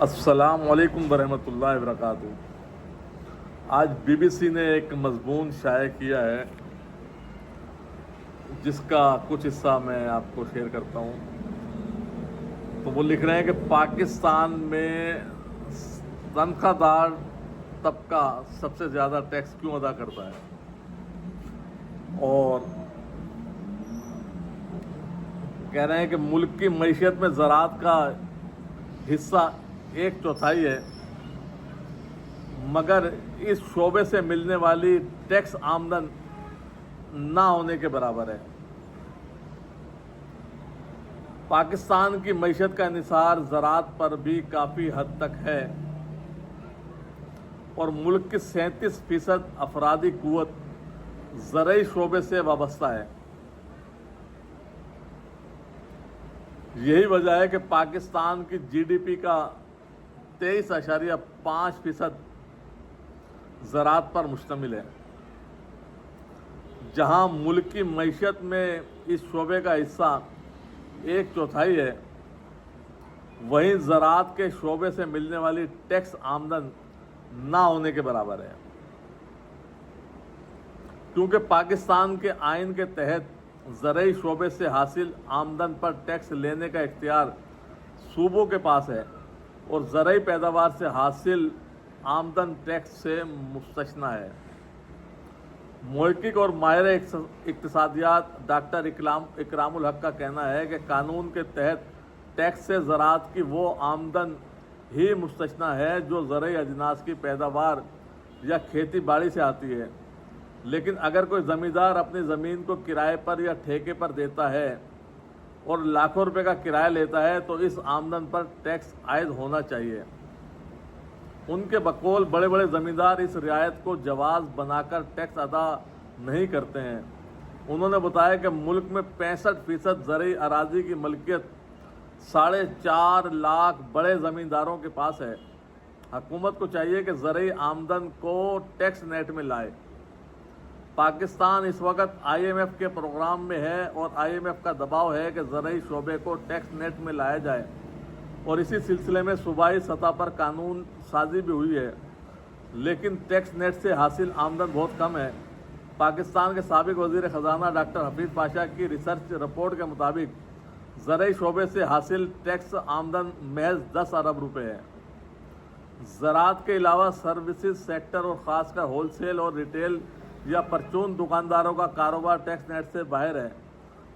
السلام علیکم ورحمۃ اللہ وبرکاتہ۔ آج بی بی سی نے ایک مضمون شائع کیا ہے جس کا کچھ حصہ میں آپ کو شیئر کرتا ہوں۔ تو وہ لکھ رہے ہیں کہ پاکستان میں تنخواہ دار طبقہ سب سے زیادہ ٹیکس کیوں ادا کرتا ہے، اور کہہ رہے ہیں کہ ملک کی معیشت میں زراعت کا حصہ 1/4 ہے، مگر اس شعبے سے ملنے والی ٹیکس آمدن نہ ہونے کے برابر ہے۔ پاکستان کی معیشت کا انحصار زراعت پر بھی کافی حد تک ہے، اور ملک کی 37% افرادی قوت زرعی شعبے سے وابستہ ہے۔ یہی وجہ ہے کہ پاکستان کی جی ڈی پی کا 23.5% زراعت پر مشتمل ہے۔ جہاں ملک کی معیشت میں اس شعبے کا حصہ 1/4 ہے، وہیں زراعت کے شعبے سے ملنے والی ٹیکس آمدن نہ ہونے کے برابر ہے، کیونکہ پاکستان کے آئین کے تحت زرعی شعبے سے حاصل آمدن پر ٹیکس لینے کا اختیار صوبوں کے پاس ہے، اور زرعی پیداوار سے حاصل آمدن ٹیکس سے مستثنیٰ ہے۔ محقق اور ماہر اقتصادیات ڈاکٹر اکرام الحق کا کہنا ہے کہ قانون کے تحت ٹیکس سے زراعت کی وہ آمدن ہی مستثنیٰ ہے جو زرعی اجناس کی پیداوار یا کھیتی باڑی سے آتی ہے، لیکن اگر کوئی زمیندار اپنی زمین کو کرائے پر یا ٹھیکے پر دیتا ہے اور لاکھوں روپے کا کرایہ لیتا ہے تو اس آمدن پر ٹیکس عائد ہونا چاہیے۔ ان کے بقول بڑے بڑے زمیندار اس رعایت کو جواز بنا کر ٹیکس ادا نہیں کرتے ہیں۔ انہوں نے بتایا کہ ملک میں 65% زرعی اراضی کی ملکیت 4.5 لاکھ بڑے زمینداروں کے پاس ہے۔ حکومت کو چاہیے کہ زرعی آمدن کو ٹیکس نیٹ میں لائے۔ پاکستان اس وقت آئی ایم ایف کے پروگرام میں ہے، اور آئی ایم ایف کا دباؤ ہے کہ زرعی شعبے کو ٹیکس نیٹ میں لایا جائے، اور اسی سلسلے میں صوبائی سطح پر قانون سازی بھی ہوئی ہے، لیکن ٹیکس نیٹ سے حاصل آمدن بہت کم ہے۔ پاکستان کے سابق وزیر خزانہ ڈاکٹر حفیظ پاشا کی ریسرچ رپورٹ کے مطابق زرعی شعبے سے حاصل ٹیکس آمدن محض 10 ارب روپے ہے۔ زراعت کے علاوہ سروسز سیکٹر اور خاص کر ہول سیل اور ریٹیل یا پرچون دکانداروں کا کاروبار ٹیکس نیٹ سے باہر ہے۔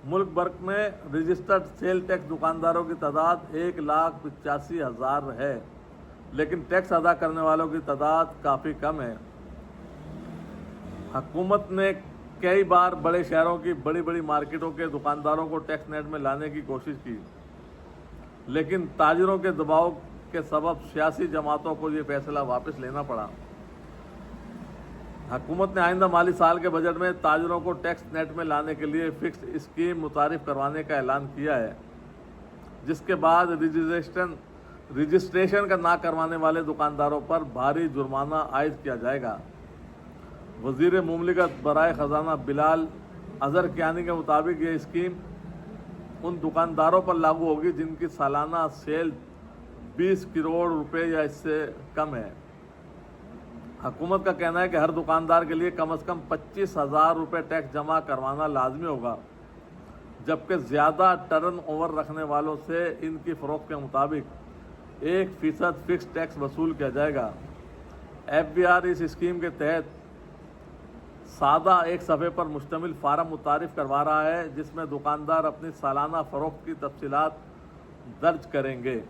ملک بھر میں رجسٹرڈ سیل ٹیکس دکانداروں کی تعداد 1,85,000 ہے، لیکن ٹیکس ادا کرنے والوں کی تعداد کافی کم ہے۔ حکومت نے کئی بار بڑے شہروں کی بڑی بڑی مارکیٹوں کے دکانداروں کو ٹیکس نیٹ میں لانے کی کوشش کی، لیکن تاجروں کے دباؤ کے سبب سیاسی جماعتوں کو یہ فیصلہ واپس لینا پڑا۔ حکومت نے آئندہ مالی سال کے بجٹ میں تاجروں کو ٹیکس نیٹ میں لانے کے لیے فکسڈ اسکیم متعارف کروانے کا اعلان کیا ہے، جس کے بعد رجسٹریشن کا نہ کروانے والے دکانداروں پر بھاری جرمانہ عائد کیا جائے گا۔ وزیر مملکت برائے خزانہ بلال اظہر کیانی کے مطابق یہ اسکیم ان دکانداروں پر لاگو ہوگی جن کی سالانہ سیل 20 کروڑ روپے یا اس سے کم ہے۔ حکومت کا کہنا ہے کہ ہر دکاندار کے لیے کم از کم 25,000 روپے ٹیکس جمع کروانا لازمی ہوگا، جبکہ زیادہ ٹرن اوور رکھنے والوں سے ان کی فروخت کے مطابق 1% فکس ٹیکس وصول کیا جائے گا۔ ایف بی آر اس اسکیم کے تحت سادہ ایک صفحے پر مشتمل فارم متعارف کروا رہا ہے، جس میں دکاندار اپنی سالانہ فروخت کی تفصیلات درج کریں گے۔